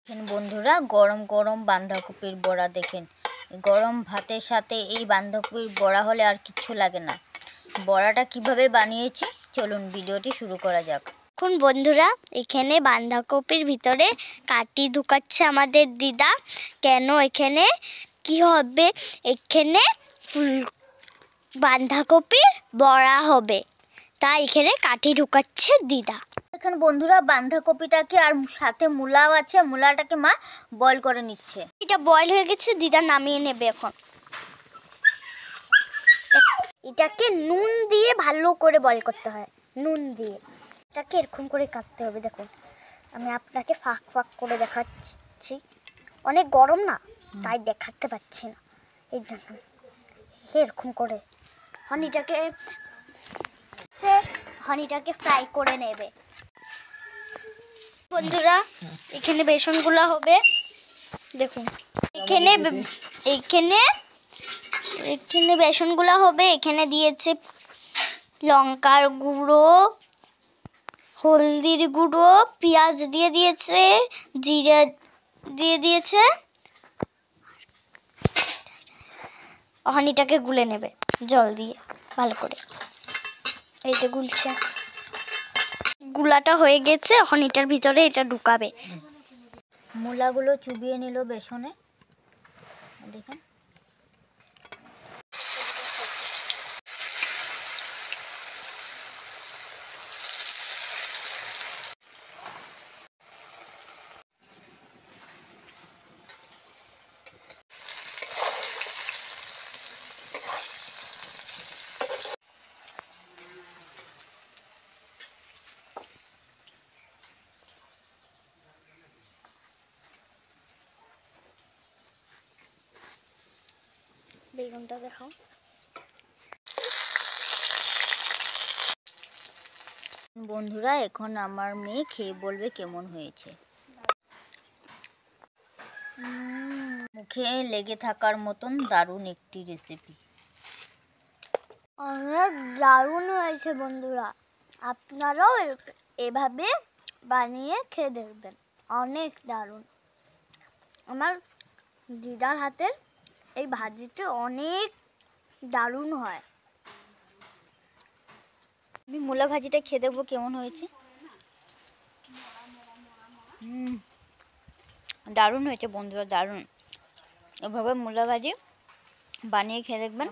দেখেন বন্ধুরা, গরম গরম বাঁধাকপির বড়া দেখেন। গরম ভাতের সাথে এই বাঁধাকপির বড়া হলে আর কিচ্ছু লাগে না। বড়াটা কিভাবে বানিয়েছি চলুন ভিডিওটি শুরু করা যাক। এখন বন্ধুরা, এখানে বাঁধাকপির ভিতরে কাটি ঢুকাচ্ছে আমাদের দিদা। কেন এখানে কি হবে? এখানে বাঁধাকপির বড়া হবে, তাই এখানে কাটি ঢুকাচ্ছে দিদা। দেখেন বন্ধুরা, বাঁধাকপিটাকে আর সাথে মূলাও আছে, মূলাটাকে মা বয়েল করে নিচ্ছে। এটা বয়েল হয়ে গেছে, দিদা নামিয়ে নেবে এখন। এটাকে নুন দিয়ে ভালো করে বয়েল করতে হয়, নুন দিয়ে এটাকে এরকম করে কাটতে হবে। দেখুন, আমি আপনাকে ফাঁক ফাঁক করে দেখাচ্ছি। অনেক গরম না, তাই দেখাতে পাচ্ছি না। এই দেখুন, এরকম করে হানিটাকে ফ্রাই করে নেবে। বন্ধুরা, এখানে বেসনগুলো হবে। দেখুন, এখানে বেসনগুলো হবে। এখানে দিয়েছে লঙ্কার গুঁড়ো, হলদির গুঁড়ো, পেঁয়াজ দিয়ে দিয়েছে, জিরা দিয়ে দিয়েছে। হানিটাকে গুলে নেবে জল দিয়ে ভালো করে। এই যে গুলছে, গুলাটা হয়ে গেছে। এখন এটার ভিতরে এটা ঢুকাবে। মূলাগুলো চুবিয়ে নিল বেসনে, দেখেন। বেগুনটা দেখাও। বন্ধুরা, এখন আমার মেয়ে খেয়ে বলবে কেমন হয়েছে। মুখে লেগে থাকার মতন দারুণ একটি রেসিপি। অনেক দারুণ হয়েছে বন্ধুরা, আপনারাও এভাবে বানিয়ে খেয়ে দেখবেন। অনেক দারুণ। আমার দিদার হাতের এই ভাজিটা অনেক দারুণ হয়। আমি মূলা ভাজিটা খেয়ে দেখবো কেমন হয়েছে। দারুণ হয়েছে বন্ধুরা, দারুণ। এভাবে মূলা ভাজি বানিয়ে খেয়ে দেখবেন।